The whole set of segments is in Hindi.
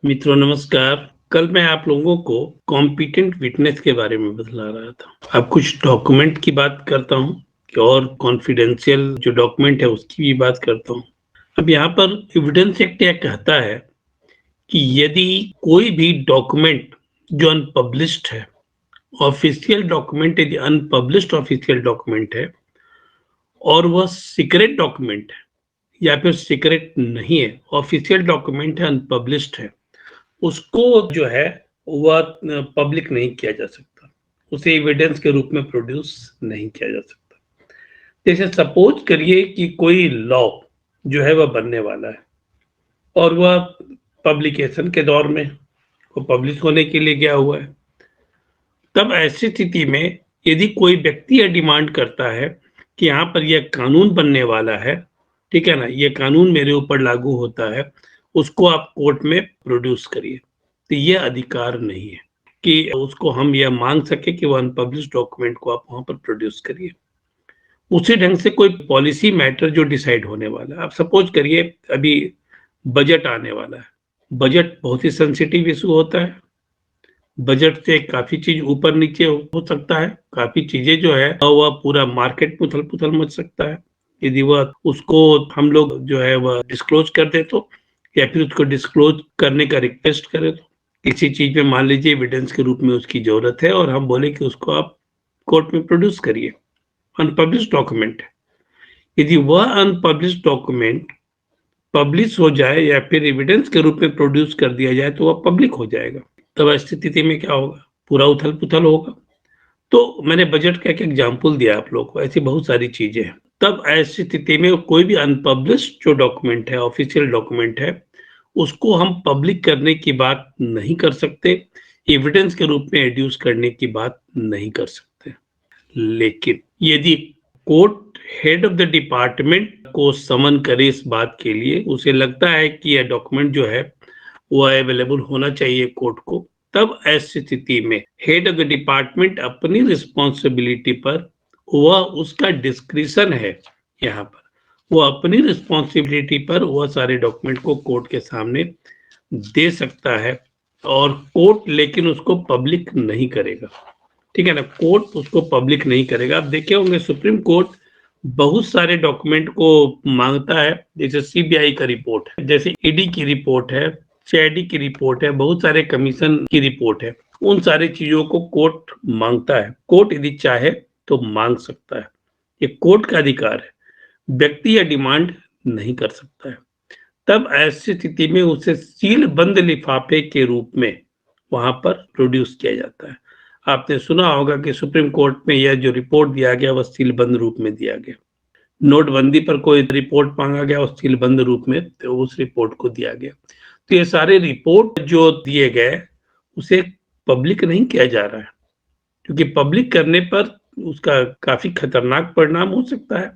मित्रों नमस्कार। कल मैं आप लोगों को कॉम्पिटेंट विटनेस के बारे में बतला रहा था। अब कुछ डॉक्यूमेंट की बात करता हूँ और कॉन्फिडेंशियल जो डॉक्यूमेंट है उसकी भी बात करता हूँ। अब यहाँ पर एविडेंस एक्ट यह कहता है कि यदि कोई भी डॉक्यूमेंट जो अनपब्लिश्ड है, ऑफिशियल डॉक्यूमेंट यदि अनपब्लिश्ड ऑफिशियल डॉक्यूमेंट है और वह सीक्रेट डॉक्यूमेंट है या फिर सीक्रेट नहीं है, ऑफिशियल डॉक्यूमेंट है, अनपब्लिश्ड है, उसको जो है वह पब्लिक नहीं किया जा सकता, उसे एविडेंस के रूप में प्रोड्यूस नहीं किया जा सकता। जैसे सपोज करिए कि कोई लॉ जो है वह बनने वाला है और वह पब्लिकेशन के दौर में वो पब्लिश होने के लिए गया हुआ है। तब ऐसी स्थिति में यदि कोई व्यक्ति यह डिमांड करता है कि यहाँ पर यह कानून बनने वाला है, ठीक है ना, ये कानून मेरे ऊपर लागू होता है, उसको आप कोर्ट में प्रोड्यूस करिए, तो ये अधिकार नहीं है कि उसको हम यह मांग सके कि वो अनपब्लिश्ड डॉक्यूमेंट को आप वहां पर प्रोड्यूस करिए। उसी ढंग से कोई पॉलिसी मैटर जो डिसाइड होने वाला है, आप सपोज करिए अभी बजट आने वाला है। बजट बहुत ही सेंसिटिव इशू होता है। बजट से काफी चीज ऊपर नीचे हो सकता है, काफी चीजें जो है वह पूरा मार्केट उथल पुथल मच सकता है यदि वह उसको हम लोग जो है वह डिस्क्लोज कर दे तो, या फिर उसको डिस्क्लोज करने का रिक्वेस्ट करे तो। किसी चीज में मान लीजिए एविडेंस के रूप में उसकी जरूरत है और हम बोले कि उसको आप कोर्ट में प्रोड्यूस करिए, अनपब्लिश्ड डॉक्यूमेंट है। यदि वह अनपब्लिश्ड डॉक्यूमेंट पब्लिश हो जाए या फिर एविडेंस के रूप में प्रोड्यूस कर दिया जाए तो वह पब्लिक हो जाएगा। तब स्थिति में क्या होगा, पूरा उथल पुथल होगा। तो मैंने बजट का एक एग्जाम्पल दिया आप लोगों को, ऐसी बहुत सारी चीजें हैं। तब ऐसी स्थिति में कोई भी अनपब्लिश्ड जो डॉक्यूमेंट है, ऑफिशियल डॉक्यूमेंट है, उसको हम पब्लिक करने की बात नहीं कर सकते, एविडेंस के रूप में एड्यूस करने की बात नहीं कर सकते। लेकिन यदि court head of the department को समन करे इस बात के लिए, उसे लगता है कि यह डॉक्यूमेंट जो है वह अवेलेबल होना चाहिए कोर्ट को, तब ऐसी स्थिति में हेड ऑफ द डिपार्टमेंट अपनी रिस्पॉन्सिबिलिटी पर, वह उसका डिस्क्रिशन है यहाँ पर, वो अपनी रिस्पॉन्सिबिलिटी पर वह सारे डॉक्यूमेंट को कोर्ट के सामने दे सकता है और कोर्ट लेकिन उसको पब्लिक नहीं करेगा, ठीक है ना। कोर्ट उसको पब्लिक नहीं करेगा। आप देखे होंगे सुप्रीम कोर्ट बहुत सारे डॉक्यूमेंट को मांगता है, जैसे सीबीआई का रिपोर्ट है, जैसे ईडी की रिपोर्ट है, सीआईडी की रिपोर्ट है, बहुत सारे कमीशन की रिपोर्ट है। उन सारी चीजों को कोर्ट मांगता है। कोर्ट यदि चाहे तो मांग सकता है, ये कोर्ट का अधिकार है, व्यक्ति यह डिमांड नहीं कर सकता है। तब ऐसी स्थिति में उसे सील बंद लिफाफे के रूप में वहां पर प्रोड्यूस किया जाता है। आपने सुना होगा कि सुप्रीम कोर्ट में यह जो रिपोर्ट दिया गया वह सील बंद रूप में दिया गया। नोटबंदी पर कोई रिपोर्ट मांगा गया और सील बंद रूप में तो उस रिपोर्ट को दिया गया। तो ये सारे रिपोर्ट जो दिए गए उसे पब्लिक नहीं किया जा रहा है, क्योंकि पब्लिक करने पर उसका काफी खतरनाक परिणाम हो सकता है।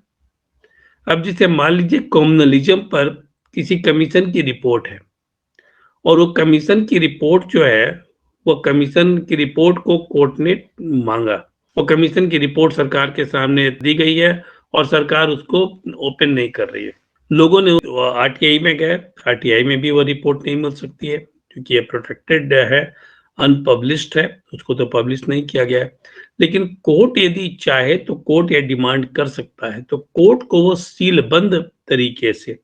अब जैसे मान लीजिए कम्युनलिज्म पर किसी कमीशन की रिपोर्ट है और वो कमीशन की रिपोर्ट जो है, वो कमीशन की रिपोर्ट को कोर्ट ने मांगा, वो कमीशन की रिपोर्ट सरकार के सामने दी गई है और सरकार उसको ओपन नहीं कर रही है। लोगों ने आरटीआई में गए, आरटीआई में भी वो रिपोर्ट नहीं मिल सकती है क्योंकि ये प्रोटेक्टेड है, अनपब्लिश्ड है, उसको तो पब्लिश नहीं किया गया है। लेकिन कोर्ट यदि चाहे तो कोर्ट ये डिमांड कर सकता है, तो कोर्ट को वो सील बंद तरीके से,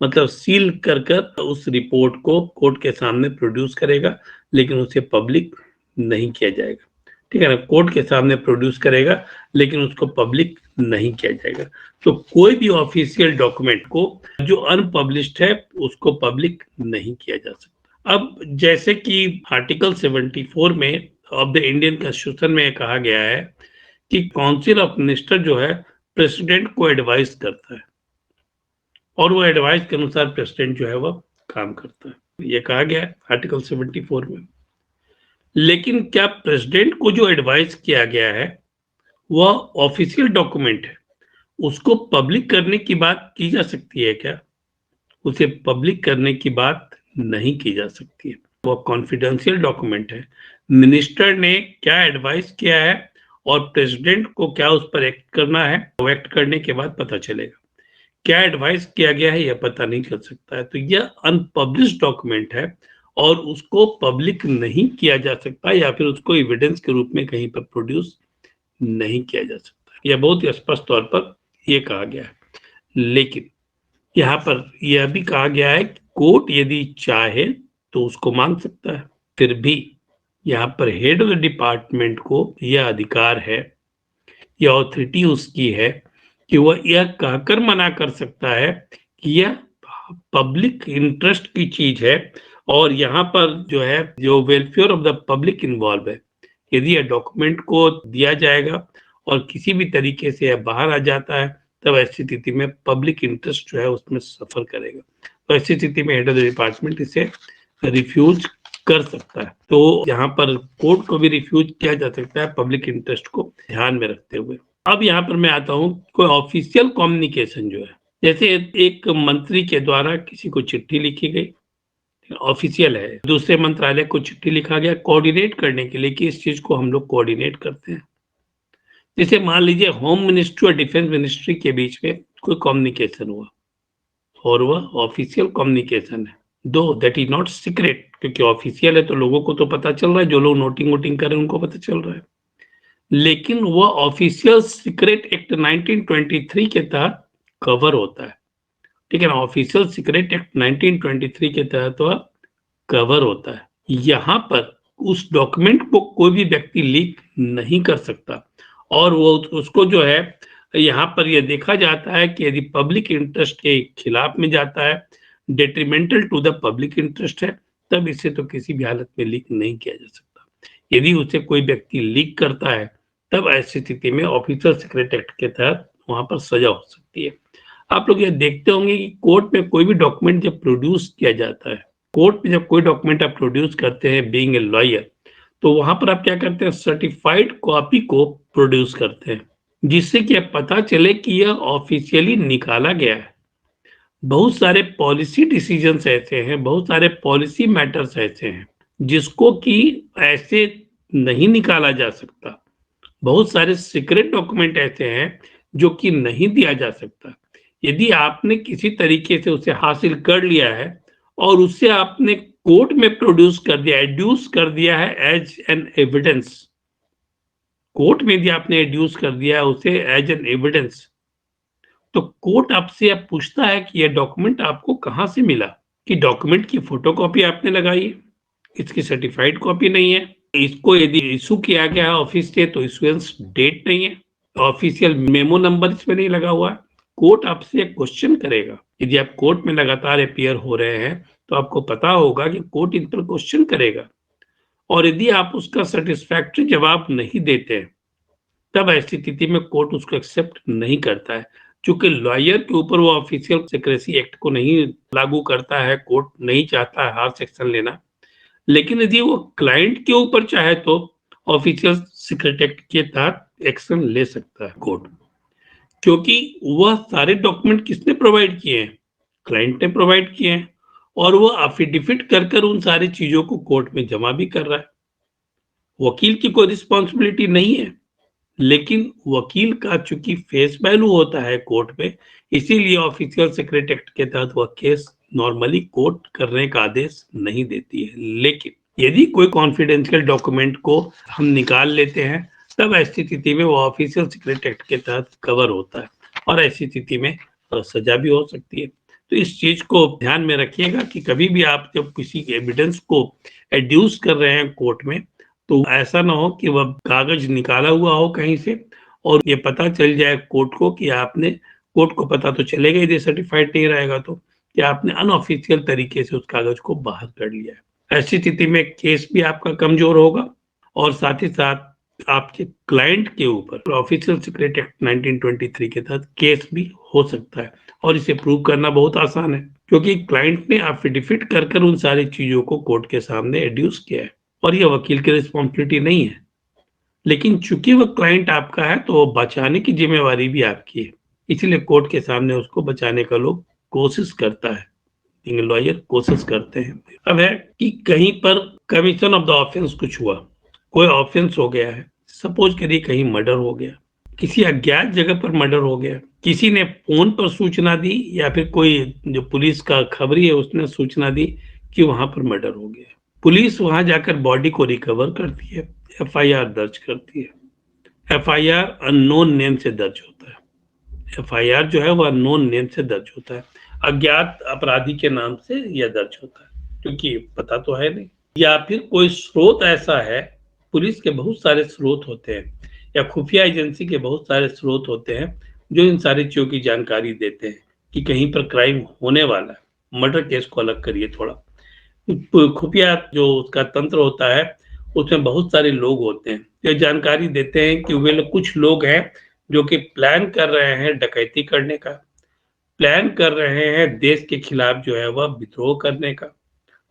मतलब सील कर कर उस रिपोर्ट को कोर्ट के सामने प्रोड्यूस करेगा, लेकिन उसे पब्लिक नहीं किया जाएगा, ठीक है ना। कोर्ट के सामने प्रोड्यूस करेगा लेकिन उसको पब्लिक नहीं किया जाएगा। तो कोई भी ऑफिशियल डॉक्यूमेंट को जो अनपब्लिश्ड है उसको पब्लिक नहीं किया जा सकता। अब जैसे कि आर्टिकल 74 में ऑफ द इंडियन कॉन्स्टिट्यूशन में कहा गया है कि काउंसिल ऑफ मिनिस्टर जो है प्रेसिडेंट को एडवाइस करता है और वो एडवाइस के अनुसार प्रेसिडेंट जो है वह काम करता है, ये कहा गया है आर्टिकल 74 में। लेकिन क्या प्रेसिडेंट को जो एडवाइस किया गया है वह ऑफिशियल डॉक्यूमेंट है, उसको पब्लिक करने की बात की जा सकती है क्या? उसे पब्लिक करने की बात नहीं की जा सकती है, वो कॉन्फिडेंशियल डॉक्यूमेंट है। मिनिस्टर ने क्या एडवाइस किया है और प्रेसिडेंट को क्या उस पर एक्ट करना है, वो एक्ट करने के बाद पता चलेगा। क्या एडवाइस किया गया है यह पता नहीं चल सकता है, तो यह अनपब्लिश्ड डॉक्यूमेंट है और उसको पब्लिक नहीं किया जा सकता या फिर उसको एविडेंस के रूप में कहीं पर प्रोड्यूस नहीं किया जा सकता। यह बहुत ही स्पष्ट तौर पर यह कहा गया है। लेकिन यहाँ पर यह भी कहा गया है कि कोर्ट यदि चाहे तो उसको मांग सकता है। फिर भी यहाँ पर हेड ऑफ द डिपार्टमेंट को यह अधिकार है, यह ऑथोरिटी उसकी है कि वह यह कहकर मना कर सकता है कि यह पब्लिक इंटरेस्ट की चीज है और यहाँ पर जो है जो welfare of the public involve है। यदि यह डॉक्यूमेंट को दिया जाएगा और किसी भी तरीके से यह बाहर आ जाता है तब ऐसी स्थिति में पब्लिक इंटरेस्ट जो है उसमें सफर करेगा। तो ऐसी स्थिति में हेड ऑफ द डिपार्टमेंट इसे रिफ्यूज कर सकता है। तो यहाँ पर कोर्ट को भी रिफ्यूज किया जा सकता है पब्लिक इंटरेस्ट को ध्यान में रखते हुए। अब यहाँ पर मैं आता हूँ कोई ऑफिशियल कम्युनिकेशन जो है, जैसे एक मंत्री के द्वारा किसी को चिट्ठी लिखी गई, ऑफिशियल है, दूसरे मंत्रालय को चिट्ठी लिखा गया कोऑर्डिनेट करने के लिए कि इस चीज को हम लोग कोऑर्डिनेट करते हैं। जैसे मान लीजिए होम मिनिस्ट्री और डिफेंस मिनिस्ट्री के बीच में कोई कम्युनिकेशन हुआ और वह ऑफिशियल कम्युनिकेशन है, दो दैट इज नॉट सीक्रेट, क्योंकि ऑफिशियल है तो लोगों को तो पता चल रहा है, जो लोग नोटिंग वोटिंग कर रहे हैं उनको पता चल रहा है। लेकिन वह ऑफिशियल सीक्रेट एक्ट 1923 के तहत कवर होता है। ठीक है ना, ऑफिशियल सीक्रेट एक्ट 1923 के तहत वह कवर होता है। यहाँ पर उस डॉक्यूमेंट को कोई भी व्यक्ति लीक नहीं कर सकता और वो उसको जो है यहाँ पर यह देखा जाता है कि यदि पब्लिक इंटरेस्ट के खिलाफ में जाता है, detrimental to the public interest है, तब इसे तो किसी भी हालत में लीक नहीं किया जा सकता। यदि उसे कोई व्यक्ति लीक करता है तब ऐसी स्थिति में ऑफिशियल सीक्रेट एक्ट के तहत वहां पर सजा हो सकती है। आप लोग ये देखते होंगे कि कोर्ट में कोई भी डॉक्यूमेंट जब प्रोड्यूस किया जाता है, कोर्ट में जब कोई डॉक्यूमेंट आप प्रोड्यूस करते हैं बीइंग ए लॉयर, तो वहां पर आप क्या करते हैं, सर्टिफाइड कॉपी को प्रोड्यूस करते हैं जिससे कि पता चले कि यह ऑफिशियली निकाला गया है। बहुत सारे पॉलिसी डिसीजंस ऐसे हैं, बहुत सारे पॉलिसी मैटर्स ऐसे हैं जिसको कि ऐसे नहीं निकाला जा सकता। बहुत सारे सीक्रेट डॉक्यूमेंट ऐसे हैं जो कि नहीं दिया जा सकता। यदि आपने किसी तरीके से उसे हासिल कर लिया है और उससे आपने कोर्ट में प्रोड्यूस कर दिया, एड्यूस कर दिया है एज एन एविडेंस, कोर्ट में यदि आपने एड्यूस कर दिया है उसे एज एन एविडेंस, तो कोर्ट आपसे अब पूछता है कि यह डॉक्यूमेंट आपको कहां से मिला, कि डॉक्यूमेंट की फोटोकॉपी आपने लगाई है, इसकी सर्टिफाइड कॉपी नहीं है, इसको यदि इशू किया गया है ऑफिस से तो इशुएंस डेट नहीं है, ऑफिशियल मेमो नंबर इसमें नहीं लगा हुआ है। कोर्ट आपसे एक क्वेश्चन करेगा। यदि आप कोर्ट में लगातार अपीयर हो रहे हैं तो आपको पता होगा कि कोर्ट इन पर क्वेश्चन करेगा और यदि आप उसका सेटिस्फैक्टरी जवाब नहीं देते तब ऐसी स्थिति में कोर्ट उसको एक्सेप्ट नहीं करता है। चूंकि लॉयर के ऊपर वो ऑफिशियल सिक्रेसी एक्ट को नहीं लागू करता है, कोर्ट नहीं चाहता है हार्श एक्शन लेना, लेकिन यदि वो क्लाइंट के ऊपर चाहे तो ऑफिशियल सीक्रेट एक्ट के तहत एक्शन ले सकता है कोर्ट, क्योंकि वह सारे डॉक्यूमेंट किसने प्रोवाइड किए हैं, क्लाइंट ने प्रोवाइड किए हैं और वो एफिडेविट कर कर उन सारी चीजों को कोर्ट में जमा भी कर रहा है। वकील की कोई रिस्पॉन्सिबिलिटी नहीं है, लेकिन वकील का चूंकि फेस वैल्यू होता है कोर्ट में, इसीलिए ऑफिशियल सीक्रेट एक्ट के तहत वह केस नॉर्मली कोर्ट करने का आदेश नहीं देती है। लेकिन यदि कोई कॉन्फिडेंशियल डॉक्यूमेंट को हम निकाल लेते हैं तब ऐसी स्थिति में वो ऑफिशियल सीक्रेट एक्ट के तहत कवर होता है और ऐसी स्थिति में सजा भी हो सकती है। तो इस चीज को ध्यान में रखिएगा कि कभी भी आप जब किसी एविडेंस को एड्यूस कर रहे हैं कोर्ट में तो ऐसा ना हो कि वह कागज निकाला हुआ हो कहीं से और ये पता चल जाए कोर्ट को कि आपने, कोर्ट को पता तो चलेगा यदि सर्टिफाइड नहीं रहेगा तो, कि आपने अनऑफिशियल तरीके से उस कागज को बाहर कर लिया है। ऐसी स्थिति में केस भी आपका कमजोर होगा और साथ ही साथ आपके क्लाइंट के ऊपर ऑफिशियल सीक्रेट एक्ट 1923 के तहत केस भी हो सकता है और इसे प्रूव करना बहुत आसान है क्योंकि क्लाइंट ने एफिडेविट कर कर उन सारी चीजों को कोर्ट के सामने एड्यूस किया है और यह वकील की रिस्पॉन्सिबिलिटी नहीं है। लेकिन चूंकि वह क्लाइंट आपका है तो बचाने की जिम्मेवारी भी आपकी है, इसलिए कोर्ट के सामने उसको बचाने का लोग कोशिश करता है, लॉयर कोशिश करते हैं। अब है कि कहीं पर कमीशन ऑफ द ऑफेंस कुछ हुआ, कोई ऑफेंस हो गया है, सपोज करिए कहीं मर्डर हो गया, किसी अज्ञात जगह पर मर्डर हो गया, किसी ने फोन पर सूचना दी या फिर कोई जो पुलिस का खबरी है उसने सूचना दी कि वहां पर मर्डर हो गया। पुलिस वहां जाकर बॉडी को रिकवर करती है, एफआईआर दर्ज करती है। एफआईआर अननोन नेम से दर्ज होता है। एफआईआर जो है वह अननोन नेम से दर्ज होता है, अज्ञात अपराधी के नाम से यह दर्ज होता है, क्योंकि पता तो है नहीं। या फिर कोई स्रोत ऐसा है, पुलिस के बहुत सारे स्रोत होते हैं या खुफिया एजेंसी के बहुत सारे स्रोत होते हैं जो इन सारी चीजों की जानकारी देते हैं कि कहीं पर क्राइम होने वाला है। मर्डर केस को अलग करिए थोड़ा, खुफिया जो उसका तंत्र होता है उसमें बहुत सारे लोग होते हैं, ये जानकारी देते हैं कि वे लोग, कुछ लोग हैं जो कि प्लान कर रहे हैं डकैती करने का, प्लान कर रहे हैं देश के खिलाफ जो है वह विद्रोह करने का,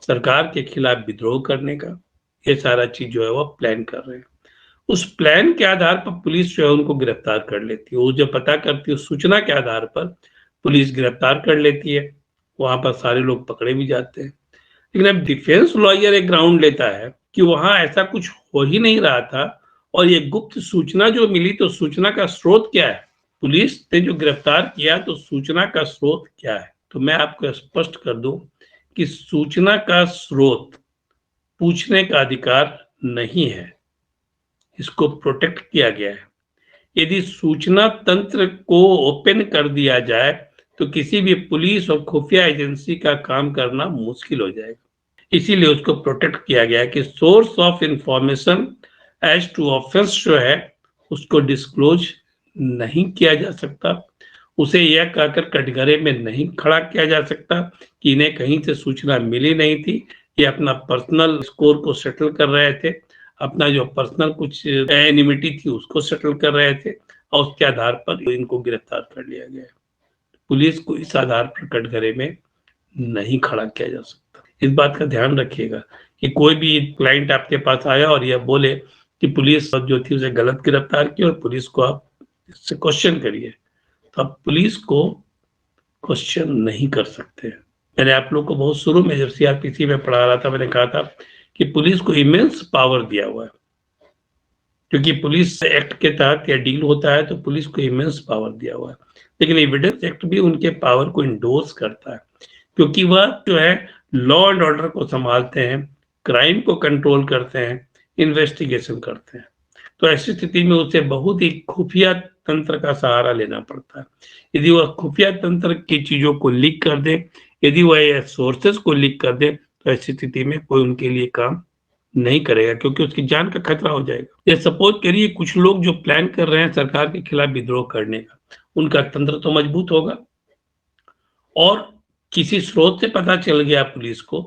सरकार के खिलाफ विद्रोह करने का। ये सारा चीज जो है वह प्लान कर रहे हैं। उस प्लान के आधार पर पुलिस जो है उनको गिरफ्तार कर लेती है। वो जो पता करती है, सूचना के आधार पर पुलिस गिरफ्तार कर लेती है। वहां पर सारे लोग पकड़े भी जाते हैं। लेकिन अब डिफेंस लॉयर एक ग्राउंड लेता है कि वहां ऐसा कुछ हो ही नहीं रहा था और ये गुप्त सूचना जो मिली, तो सूचना का स्रोत क्या है? पुलिस ने जो गिरफ्तार किया तो सूचना का स्रोत क्या है? तो मैं आपको स्पष्ट कर दूं कि सूचना का स्रोत पूछने का अधिकार नहीं है, इसको प्रोटेक्ट किया गया है। यदि सूचना तंत्र को ओपन कर दिया जाए तो किसी भी पुलिस और खुफिया एजेंसी का काम करना मुश्किल हो जाएगा। इसीलिए उसको प्रोटेक्ट किया गया है कि source of information as to offence जो है उसको डिस्क्लोज नहीं किया जा सकता। उसे यह कहकर कटघरे में नहीं खड़ा किया जा सकता कि इन्हें कहीं से सूचना मिली नहीं थी, ये अपना पर्सनल स्कोर को सेटल कर रहे थे, अपना जो पर्सनल कुछ एनिमिटी थी उसको सेटल कर रहे थे और उसके आधार पर इनको गिरफ्तार कर लिया गया। पुलिस को इस आधार पर कटघरे में नहीं खड़ा किया जा सकता। इस बात का ध्यान रखिएगा कि कोई भी क्लाइंट आपके पास आया और यह बोले कि पुलिस जो थी उसे गलत गिरफ्तार की और पुलिस को आप इससे क्वेश्चन करिए, तो आप पुलिस को क्वेश्चन नहीं कर सकते। मैंने आप लोग को बहुत शुरू में जब सीआरपीसी में पढ़ा रहा था, मैंने कहा था कि पुलिस को इमेंस पावर दिया हुआ है, क्योंकि पुलिस एक्ट के तहत यह डील होता है तो पुलिस को इमेंस पावर दिया हुआ है। लेकिन एविडेंस एक्ट भी उनके पावर को इंडोर्स करता है, क्योंकि वह जो है लॉ एंड ऑर्डर को संभालते हैं, क्राइम को कंट्रोल करते हैं, इन्वेस्टिगेशन करते हैं। तो ऐसी स्थिति में उसे बहुत ही खुफिया तंत्र का सहारा लेना पड़ता है। यदि वह खुफिया तंत्र की चीजों को लीक कर दे, यदि वह सोर्सेस को लीक कर दे, तो ऐसी स्थिति में कोई उनके लिए काम नहीं करेगा, क्योंकि उसकी जान का खतरा हो जाएगा। ये सपोज करिए कुछ लोग जो प्लान कर रहे हैं सरकार के खिलाफ विद्रोह करने का, उनका तंत्र तो मजबूत होगा और किसी स्रोत से पता चल गया पुलिस को,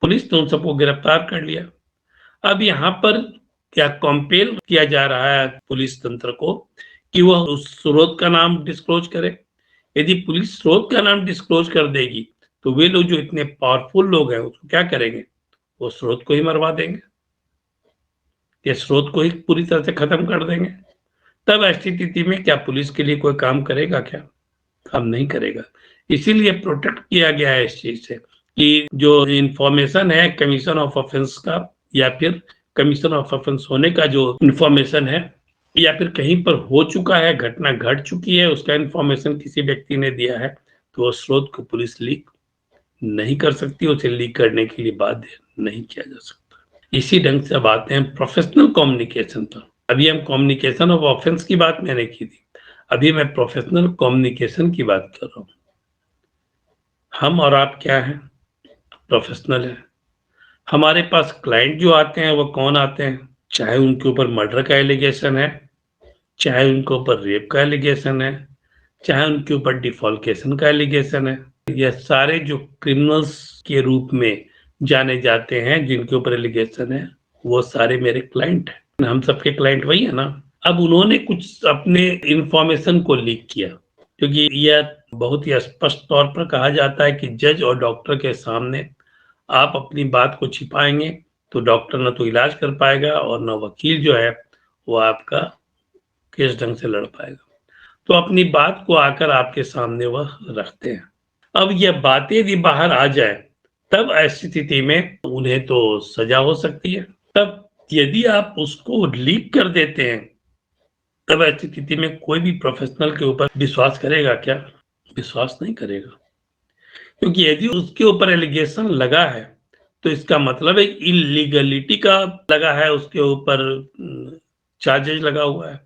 पुलिस ने उन सबको गिरफ्तार कर लिया। अब यहाँ पर क्या कंपेल किया जा रहा है पुलिस तंत्र को कि वह उस स्रोत का नाम डिस्क्लोज करे? यदि पुलिस स्रोत का नाम डिस्क्लोज कर देगी तो वे लोग जो इतने पावरफुल लोग हैं उसको क्या करेंगे? वो स्रोत को ही मरवा देंगे, ये स्रोत को ही पूरी तरह से खत्म कर देंगे। तब ऐसी स्थिति में क्या पुलिस के लिए कोई काम करेगा? क्या काम नहीं करेगा। इसीलिए प्रोटेक्ट किया गया है इस चीज से कि जो इंफॉर्मेशन है कमीशन ऑफ ऑफेंस का या फिर कमीशन ऑफ ऑफेंस होने का जो इंफॉर्मेशन है या फिर कहीं पर हो चुका है, घटना घट चुकी है, उसका इंफॉर्मेशन किसी व्यक्ति ने दिया है, तो वो स्रोत को पुलिस लीक नहीं कर सकती, उसे लीक करने के लिए बाध्य नहीं किया जा सकता। इसी ढंग से अब आते हैं प्रोफेशनल कम्युनिकेशन पर। अभी हम कम्युनिकेशन ऑफ ऑफेंस की बात मैंने की थी, अभी मैं प्रोफेशनल कम्युनिकेशन की बात कर रहा हूँ। हम और आप क्या हैं? प्रोफेशनल है। हमारे पास क्लाइंट जो आते हैं वो कौन आते हैं? चाहे उनके ऊपर मर्डर का एलिगेशन है, चाहे उनके ऊपर रेप का एलिगेशन है, चाहे उनके ऊपर डिफॉल्केशन का एलिगेशन है, ये सारे जो क्रिमिनल्स के रूप में जाने जाते हैं जिनके ऊपर एलिगेशन है, वो सारे मेरे क्लाइंट हैं। हम सबके क्लाइंट वही है ना। अब उन्होंने कुछ अपने इंफॉर्मेशन को लीक किया, क्योंकि यह बहुत ही स्पष्ट तौर पर कहा जाता है कि जज और डॉक्टर के सामने आप अपनी बात को छिपाएंगे तो डॉक्टर न तो इलाज कर पाएगा और न वकील जो है वो आपका केस ढंग से लड़ पाएगा। तो अपनी बात को आकर आपके सामने वह रखते हैं। अब यह बातें यदि बाहर आ जाए तब ऐसी स्थिति में उन्हें तो सजा हो सकती है। तब यदि आप उसको लीक कर देते हैं तब ऐसी स्थिति में कोई भी प्रोफेशनल के ऊपर विश्वास करेगा क्या? विश्वास नहीं करेगा, क्योंकि यदि उसके ऊपर एलिगेशन लगा है तो इसका मतलब है इलीगलिटी का लगा है, उसके ऊपर चार्जेज लगा हुआ है।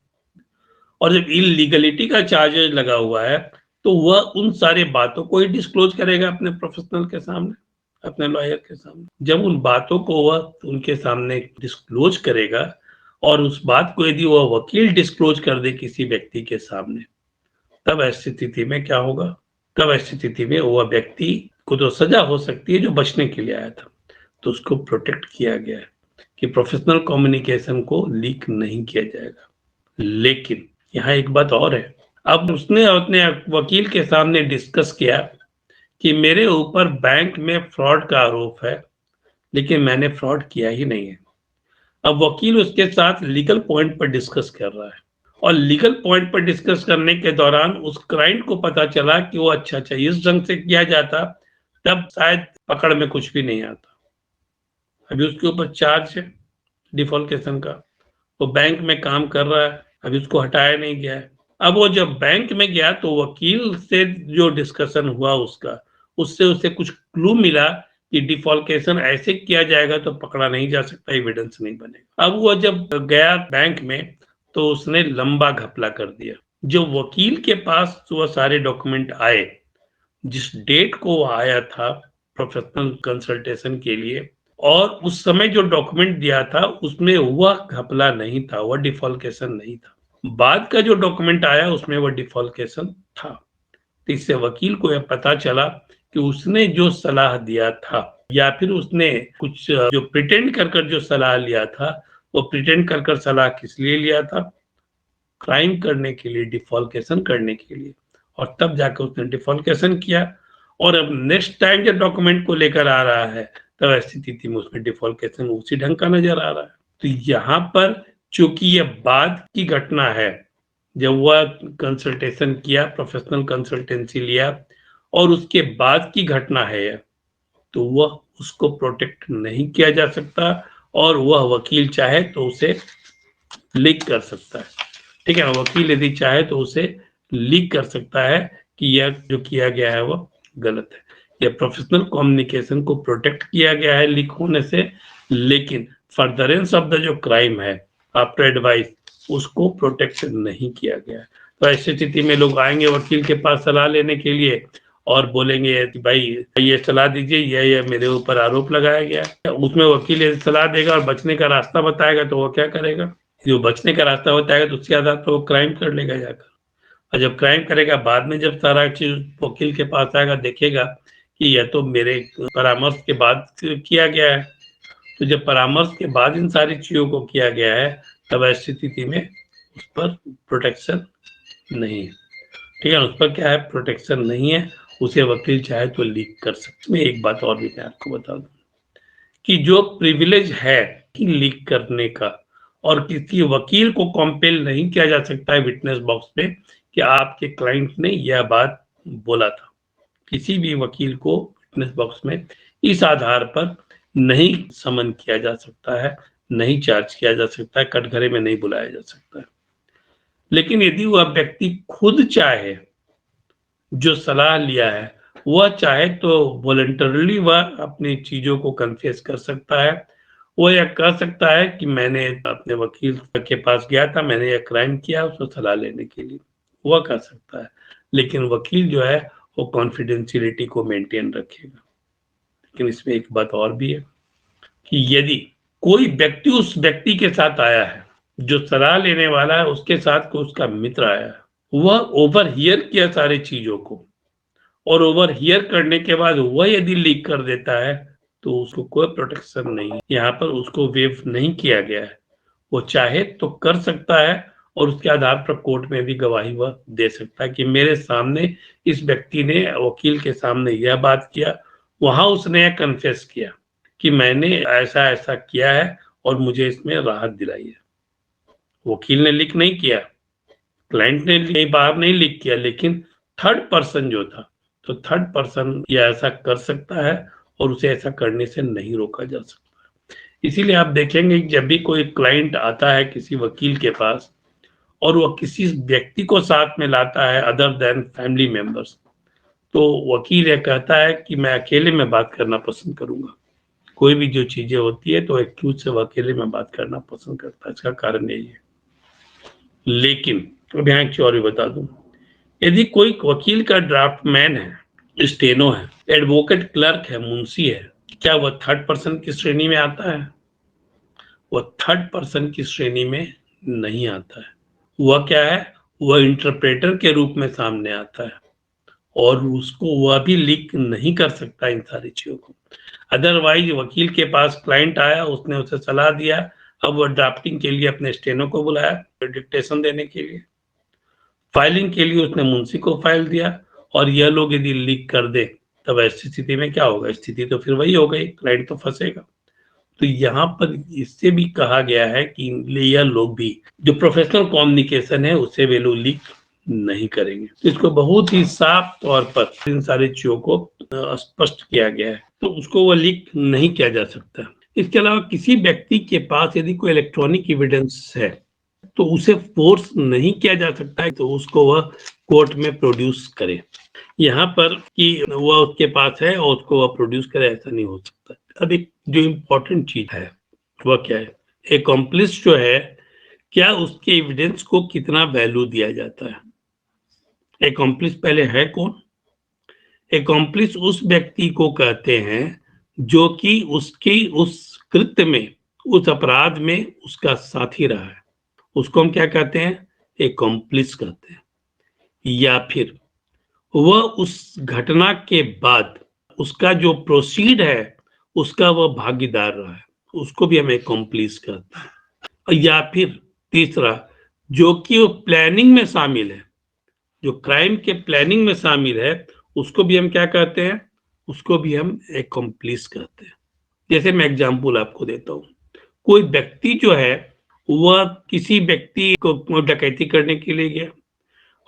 और जब इलीगलिटी का चार्जेज लगा हुआ है तो वह उन सारी बातों को ही डिस्क्लोज करेगा अपने प्रोफेशनल के सामने, अपने लॉयर के सामने। जब उन बातों को वह उनके सामने डिस्क्लोज करेगा और उस बात को यदि वह वकील डिस्क्लोज कर दे किसी व्यक्ति के सामने, तब ऐसी स्थिति में क्या होगा? तब ऐसी स्थिति में वह व्यक्ति को तो सजा हो सकती है जो बचने के लिए आया था, तो उसको प्रोटेक्ट किया गया है कि प्रोफेशनल कम्युनिकेशन को लीक नहीं किया जाएगा। लेकिन यहाँ एक बात और है, अब उसने अपने वकील के सामने डिस्कस किया कि मेरे ऊपर बैंक में फ्रॉड का आरोप है, लेकिन मैंने फ्रॉड किया ही नहीं है। अब वकील उसके साथ लीगल पॉइंट पर डिस्कस कर रहा है और लीगल पॉइंट पर डिस्कस करने के दौरान उस क्लाइंट को पता चला कि वो अच्छा इस ढंग से किया जाता तब शायद पकड़ में कुछ भी नहीं आता। अभी उसके ऊपर चार्ज है डिफॉल्केशन का, वो बैंक में काम कर रहा है, अभी उसको हटाया नहीं गया है। अब वो जब बैंक में गया तो वकील से जो डिस्कशन हुआ उससे उसे कुछ क्लू मिला कि डिफॉल्केशन ऐसे किया जाएगा तो पकड़ा नहीं जा सकता, एविडेंस नहीं बनेगा। अब वो जब गया बैंक में तो उसने लंबा घपला कर दिया। जो वकील के पास वो सारे डॉक्यूमेंट आए, जिस डेट को वो आया था प्रोफेशनल कंसल्टेशन के लिए, और उस समय जो डॉक्यूमेंट दिया था उसमें वह घपला नहीं था, वह डिफॉल्केशन नहीं था। बाद का जो डॉक्यूमेंट आया उसमें वह डिफॉल्केशन था। तो इससे वकील को यह पता चला कि उसने जो सलाह दिया था या फिर उसने कुछ जो प्रिटेंड कर जो सलाह लिया था, वो प्रिटेंड कर सलाह किस लिए लिया था? क्राइम करने के लिए, डिफॉल्केशन करने के लिए। और तब जाकर उसने डिफॉल्केशन किया और अब नेक्स्ट टाइम जब डॉक्यूमेंट को लेकर आ रहा है तब ऐसी स्थिति में उसमें डिफॉल्केशन उसी ढंग का नजर आ रहा है। तो यहाँ पर चूंकि ये बाद की घटना है, जब वह कंसल्टेशन किया, प्रोफेशनल कंसल्टेंसी लिया और उसके बाद की घटना है, तो वह उसको प्रोटेक्ट नहीं किया जा सकता और वह वकील चाहे तो उसे लीक कर सकता है। ठीक है, वकील यदि चाहे तो उसे लीक कर सकता है कि यह जो किया गया है वह गलत है। यह प्रोफेशनल कम्युनिकेशन को प्रोटेक्ट किया गया है लीक होने से, लेकिन फर्दरेंस ऑफ द जो क्राइम है आफ्टर एडवाइस उसको प्रोटेक्ट नहीं किया गया है। तो ऐसी स्थिति में लोग आएंगे वकील के पास सलाह लेने के लिए और बोलेंगे कि भाई ये सलाह दीजिए, ये मेरे ऊपर आरोप लगाया गया है। उसमें वकील यदि सलाह देगा और बचने का रास्ता बताएगा तो वो क्या करेगा? जो बचने का रास्ता बताएगा तो उसके आधार पर वो क्राइम कर लेगा जाकर। और जब क्राइम करेगा बाद में जब सारा चीज वकील के पास आएगा, देखेगा कि यह तो मेरे परामर्श के बाद किया गया है। तो जब परामर्श के बाद इन सारी चीजों को किया गया है तब ऐसी स्थिति में उस पर प्रोटेक्शन नहीं है। ठीक है, उस पर क्या है? प्रोटेक्शन नहीं है। उसे वकील चाहे तो लीक कर सकते। मैं एक बात और भी मैं आपको बता दूं कि जो प्रिविलेज है लीक करने का, और किसी वकील को कंपेल नहीं किया जा सकता है विटनेस बॉक्स पे कि आपके क्लाइंट ने यह बात बोला था। किसी भी वकील को विटनेस बॉक्स में इस आधार पर नहीं समन किया जा सकता है, नहीं चार्ज किया जा सकता है, कटघरे में नहीं बुलाया जा सकता है। लेकिन यदि वह व्यक्ति खुद चाहे, जो सलाह लिया है वह चाहे तो वॉलंटरली वह अपनी चीजों को कन्फेस कर सकता है। वो यह कह सकता है कि मैंने अपने वकील के पास गया था, मैंने यह क्राइम किया, उसको सलाह लेने के लिए वह कह सकता है। लेकिन वकील जो है वो कॉन्फिडेंशियलिटी को मेंटेन रखेगा। लेकिन इसमें एक बात और भी है कि यदि कोई व्यक्ति उस व्यक्ति के साथ आया है, जो सलाह लेने वाला है उसके साथ कोई उसका मित्र आया है, वह ओवर हियर किया सारी चीजों को, और ओवर हियर करने के बाद वह यदि लीक कर देता है तो उसको कोई प्रोटेक्शन नहीं, यहाँ पर उसको वेव नहीं किया गया है। वो चाहे तो कर सकता है और उसके आधार पर कोर्ट में भी गवाही वह दे सकता है कि मेरे सामने इस व्यक्ति ने वकील के सामने यह बात किया, वहां उसने यह कन्फेस किया कि मैंने ऐसा ऐसा किया है और मुझे इसमें राहत दिलाई है। वकील ने लीक नहीं किया, क्लाइंट ने बाहर नहीं लीक किया, लेकिन थर्ड पर्सन जो था, तो थर्ड पर्सन यह ऐसा कर सकता है और उसे ऐसा करने से नहीं रोका जा सकता। इसीलिए आप देखेंगे कि जब भी कोई क्लाइंट आता है किसी वकील के पास और वह किसी व्यक्ति को साथ में लाता है अदर देन फैमिली मेंबर्स, तो वकील यह कहता है कि मैं अकेले में बात करना पसंद करूंगा, कोई भी जो चीजें होती है तो एक्यूज से वो अकेले में बात करना पसंद करता है, इसका कारण यही है। लेकिन अब यहाँ एक और भी बता दूं, यदि कोई वकील का ड्राफ्टमैन है, स्टेनो है, एडवोकेट क्लर्क है, मुंशी है, क्या वह थर्ड पर्सन की श्रेणी में आता है? वह थर्ड पर्सन की श्रेणी में नहीं आता है। वह क्या है? वह इंटरप्रेटर के रूप में सामने आता है और उसको वह भी लीक नहीं कर सकता इन सारी चीजों को। अदरवाइज वकील के पास क्लाइंट आया, उसने उसे सलाह दिया, अब वह ड्राफ्टिंग के लिए अपने स्टेनो को बुलाया डिक्टेशन देने के लिए, फाइलिंग के लिए उसने मुंशी को फाइल दिया, और यह लोग यदि लीक कर दे तब ऐसी स्थिति में क्या होगा? स्थिति तो फिर वही हो गई, क्लाइंट तो फंसेगा। तो यहाँ पर इससे भी कहा गया है कि यह लोग भी जो प्रोफेशनल कम्युनिकेशन है उसे वे लोग लीक नहीं करेंगे। तो इसको बहुत ही साफ तौर पर इन सारी चीजों को स्पष्ट किया गया है, तो उसको वो लीक नहीं किया जा सकता। इसके अलावा किसी व्यक्ति के पास यदि कोई इलेक्ट्रॉनिक एविडेंस है तो उसे फोर्स नहीं किया जा सकता है तो उसको वह कोर्ट में प्रोड्यूस करे। यहाँ पर कि वह उसके पास है और उसको वह प्रोड्यूस करे, ऐसा नहीं हो सकता। अब एक जो इम्पोर्टेंट चीज है वह क्या है? एकम्प्लिस जो है, क्या उसके एविडेंस को कितना वैल्यू दिया जाता है? एकम्प्लिस पहले है कौन? एकम्प्लिस उस व्यक्ति को कहते हैं जो कि उसकी उस कृत्य में, उस अपराध में उसका साथी रहा है, उसको हम क्या कहते हैं? एकम्प्लिस कहते हैं। या फिर वह उस घटना के बाद उसका जो प्रोसीड है उसका वह भागीदार रहा है, उसको भी हम एकम्प्लिस कहते हैं। या फिर तीसरा, जो कि वो प्लानिंग में शामिल है, जो क्राइम के प्लानिंग में शामिल है, उसको भी हम क्या कहते हैं? उसको भी हम एकम्प्लिस कहते हैं। जैसे मैं एग्जांपल आपको देता हूँ, कोई व्यक्ति जो है वह किसी व्यक्ति को डकैती करने के लिए गया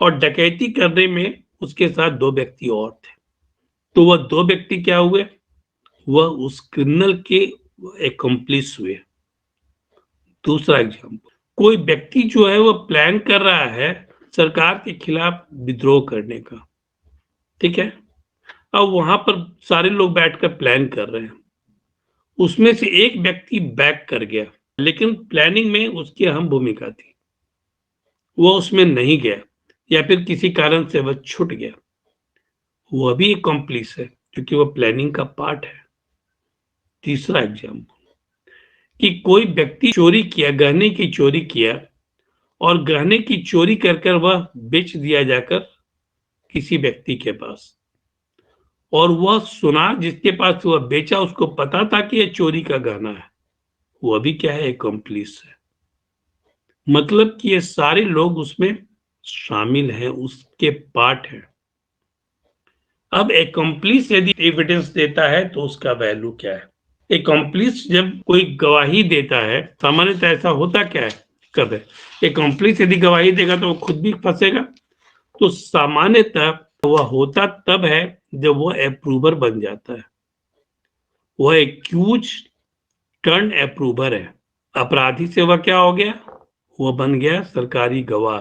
और डकैती करने में उसके साथ दो व्यक्ति और थे, तो वह दो व्यक्ति क्या हुए? वह उस क्रिमिनल के एकम्प्लिस हुए। दूसरा एग्जांपल, कोई व्यक्ति जो है वह प्लान कर रहा है सरकार के खिलाफ विद्रोह करने का, ठीक है? अब वहां पर सारे लोग बैठकर प्लान कर रहे हैं, उसमें से एक व्यक्ति बैक कर गया, लेकिन प्लानिंग में उसकी अहम भूमिका थी, वह उसमें नहीं गया या फिर किसी कारण से वह छूट गया, वह भी एकम्प्लिस है क्योंकि वह प्लानिंग का पार्ट है। तीसरा एग्जांपल, कि कोई व्यक्ति चोरी किया, गहने की चोरी किया और गहने की चोरी कर कर वह बेच दिया जाकर किसी व्यक्ति के पास, और वह सुना, जिसके पास वह बेचा उसको पता था कि यह चोरी का गहना है, वह भी क्या है? एकम्प्लिस है। मतलब कि ये सारे लोग उसमें शामिल हैं, उसके पार्ट हैं। अब एकम्प्लिस यदि एविडेंस देता है तो उसका वैल्यू क्या है? एकम्प्लिस जब कोई गवाही देता है, सामान्यतः ऐसा होता क्या है, कब है एकम्प्लिस यदि गवाही देगा तो वो खुद भी फंसेगा, तो सामान्यतः वह होता तब है जब वह अप्रूवर बन जाता है। वह एक्यूज टर्न अप्रूवर है। अपराधी से वह क्या हो गया? वह बन गया सरकारी गवाह।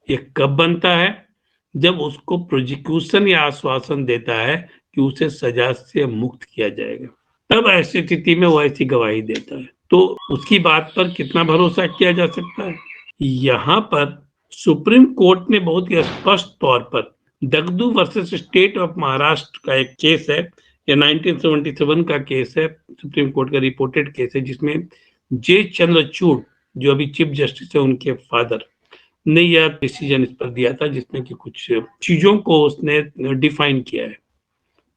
ये कब बनता है? जब उसको प्रोसिक्यूशन या आश्वासन देता है कि उसे सजा से मुक्त किया जाएगा, तब ऐसी स्थिति में वो ऐसी गवाही देता है, तो उसकी बात पर कितना भरोसा किया जा सकता है? यहाँ पर सुप्रीम कोर्ट ने बहुत ही स्पष्ट तौर पर दगदू वर्सेस स्टेट ऑफ महाराष्ट्र का एक केस है, ये 1977 का केस है, सुप्रीम कोर्ट का रिपोर्टेड केस है, जिसमें जे चंद्रचूड़ जो अभी चीफ जस्टिस है, उनके फादर ने यह डिसीजन इस पर दिया था, जिसमें कि कुछ चीजों को उसने डिफाइन किया है,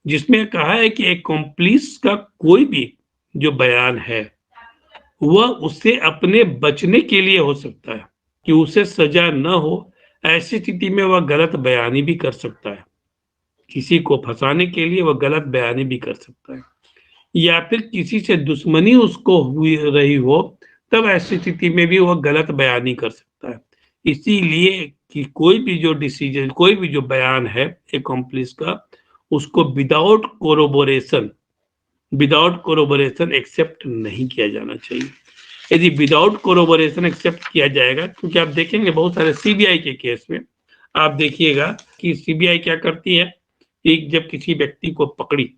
जिसमें कहा है कि एकम्प्लिस का कोई भी जो बयान है वह उससे अपने बचने के लिए हो सकता है कि उसे सजा न हो, ऐसी स्थिति में वह गलत बयानी भी कर सकता है, किसी को फंसाने के लिए वह गलत बयानी भी कर सकता है, या फिर किसी से दुश्मनी उसको हुई रही हो तब ऐसी स्थिति में भी वह गलत बयानी कर सकता है। इसीलिए कि कोई भी जो डिसीजन, कोई भी जो बयान है एकम्प्लिस का, उसको विदाउट कोरोबोरेशन एक्सेप्ट नहीं किया जाना चाहिए। यदि विदाउट कोरोबोरेशन एक्सेप्ट किया जाएगा, क्योंकि आप देखेंगे बहुत सारे सीबीआई के केस में आप देखिएगा कि सीबीआई क्या करती है कि जब किसी व्यक्ति को पकड़ी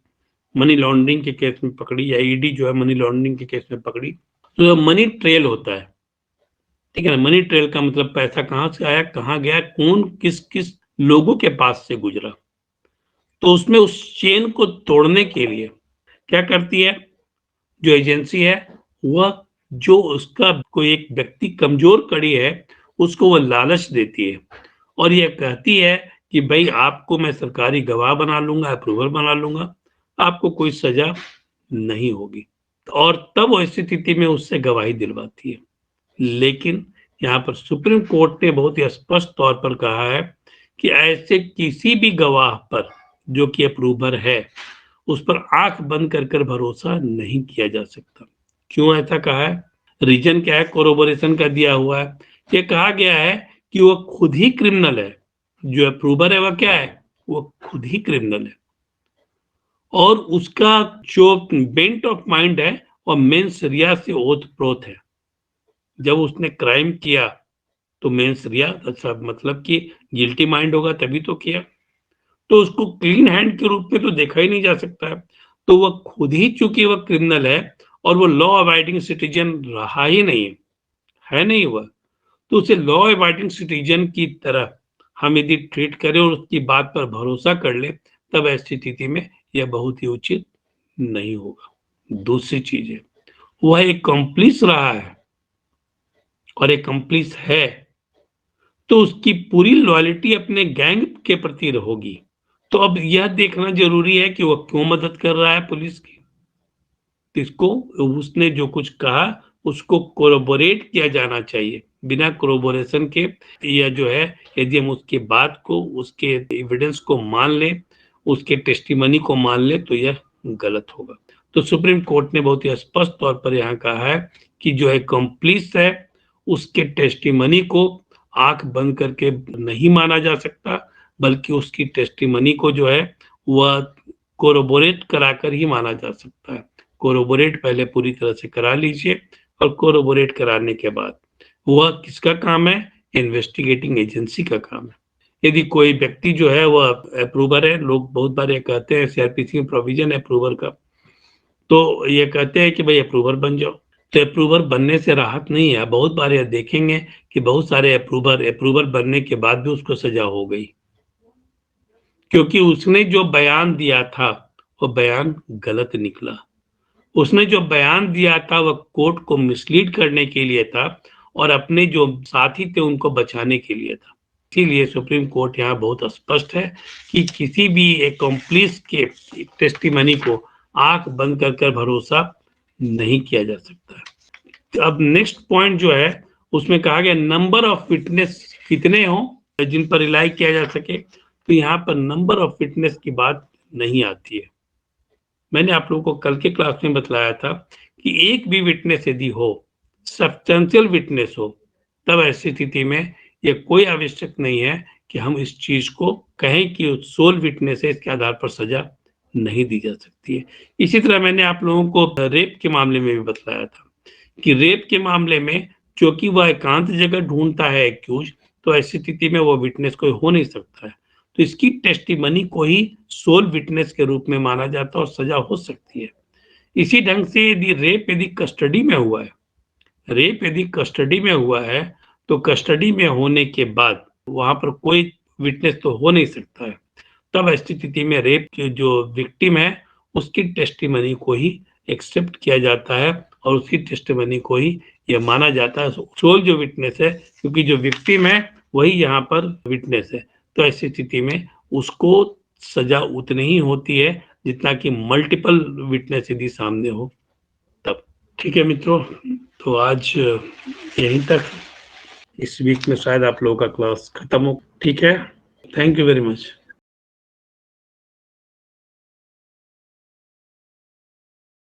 मनी लॉन्ड्रिंग के केस में पकड़ी या ईडी जो है मनी लॉन्ड्रिंग के केस में पकड़ी, तो मनी ट्रेल होता है, ठीक है ना। मनी ट्रेल का मतलब पैसा कहाँ से आया, कहाँ गया, कौन किस किस लोगों के पास से गुजरा। तो उसमें उस चेन को तोड़ने के लिए क्या करती है जो एजेंसी है, वह जो उसका कोई एक व्यक्ति कमजोर कड़ी है उसको वह लालच देती है और यह कहती है कि भाई आपको मैं सरकारी गवाह बना लूंगा, अप्रूवल बना लूंगा, आपको कोई सजा नहीं होगी, और तब वो स्थिति में उससे गवाही दिलवाती है। लेकिन यहाँ पर सुप्रीम कोर्ट ने बहुत ही स्पष्ट तौर पर कहा है कि ऐसे किसी भी गवाह पर जो कि अप्रूवर है उस पर आंख बंद कर कर भरोसा नहीं किया जा सकता। क्यों ऐसा कहा है, रीजन क्या है, कोरोबोरेशन का दिया हुआ है। ये कहा गया है कि वो खुद ही क्रिमिनल है, जो अप्रूवर है वह क्या है, वो खुद ही क्रिमिनल है, और उसका जो बेंट ऑफ माइंड है और मेंस रिया से ओत प्रोत है। जब उसने क्राइम किया तो मेंस रिया, अच्छा मतलब कि गिल्टी माइंड होगा तभी तो किया, तो उसको क्लीन हैंड के रूप में तो देखा ही नहीं जा सकता है। तो वह खुद ही चूंकि वह क्रिमिनल है और वो लॉ अबाइडिंग सिटीजन रहा ही नहीं है नहीं वह, तो उसे लॉ अबाइडिंग सिटीजन की तरह हम यदि ट्रीट करें और उसकी बात पर भरोसा कर ले, तब ऐसी स्थिति में यह बहुत ही उचित नहीं होगा। दूसरी चीज है, वह एक कॉम्प्लिस रहा है और एक कॉम्प्लिस है, तो उसकी पूरी लॉयल्टी अपने गैंग के प्रति होगी। तो अब यह देखना जरूरी है कि वह क्यों मदद कर रहा है पुलिस की, इसको उसने जो कुछ कहा उसको कोरोबोरेट किया जाना चाहिए। बिना कोरोबोरेशन के यह जो है, यदि हम उसकी बात को, उसके एविडेंस को मान लें, उसके टेस्टिमनी को मान लें, तो यह गलत होगा। तो सुप्रीम कोर्ट ने बहुत ही स्पष्ट तौर पर यहाँ कहा है कि जो एक्कम्प्लिस है उसके टेस्टिमनी को आंख बंद करके नहीं माना जा सकता, बल्कि उसकी टेस्टिमनी को जो है वह कोरोबोरेट कराकर ही माना जा सकता है। कोरोबोरेट पहले पूरी तरह से करा लीजिए, और कोरोबोरेट कराने के बाद वह किसका काम है, इन्वेस्टिगेटिंग एजेंसी का काम है। यदि कोई व्यक्ति जो है वह अप्रूवर है, लोग बहुत बार ये कहते हैं सीआरपीसी में प्रोविजन है अप्रूवर का, तो ये कहते हैं कि भाई अप्रूवर बन जाओ, तो अप्रूवर बनने से राहत नहीं है। बहुत बार यह देखेंगे कि बहुत सारे अप्रूवर बनने के बाद भी उसको सजा हो गई, क्योंकि उसने जो बयान दिया था वो बयान गलत निकला। उसने जो बयान दिया था वह कोर्ट को मिसलीड करने के लिए था और अपने जो साथी थे उनको बचाने के लिए था। इसीलिए सुप्रीम कोर्ट यहाँ बहुत स्पष्ट है कि किसी भी एक्कम्प्लिस के टेस्टिमनी को आंख बंद कर कर भरोसा नहीं किया जा सकता है। अब नेक्स्ट पॉइंट जो है उसमें कहा गया नंबर ऑफ विटनेस कितने हों जिन पर रिलाई किया जा सके, तो यहाँ पर नंबर ऑफ विटनेस की बात नहीं आती है। मैंने आप लोगों को कल के क्लास में बतलाया था कि एक भी विटनेस यदि हो, सब्सटेंशियल विटनेस हो, तब ऐसी स्थिति में यह कोई आवश्यक नहीं है कि हम इस चीज को कहें कि सोल विटनेस है, इसके आधार पर सजा नहीं दी जा सकती है। इसी तरह मैंने आप लोगों को रेप के मामले में भी बतलाया था कि रेप के मामले में क्योंकि वह एकांत जगह ढूंढता है एक्यूज, तो ऐसी स्थिति में वो विटनेस कोई हो नहीं सकता है, तो इसकी टेस्टिमनी को ही सोल विटनेस के रूप में माना जाता है और सजा हो सकती है। इसी ढंग से यदि रेप यदि कस्टडी में हुआ है, रेप यदि कस्टडी में हुआ है, तो कस्टडी में होने के बाद वहां पर कोई विटनेस तो हो नहीं सकता है। तब ऐसी स्थिति में रेप के जो विक्टिम है उसकी टेस्टिमनी को ही एक्सेप्ट किया जाता है और उसकी टेस्टिमनी को ही यह माना जाता है सोल जो विटनेस है, क्योंकि जो विक्टिम है वही यहाँ पर विटनेस है। तो ऐसी स्थिति में उसको सजा उतनी ही होती है जितना कि मल्टीपल विटनेस यदि सामने हो तब। ठीक है मित्रों, तो आज यहीं तक, इस वीक में शायद आप लोगों का क्लास खत्म हो। ठीक है, थैंक यू वेरी मच।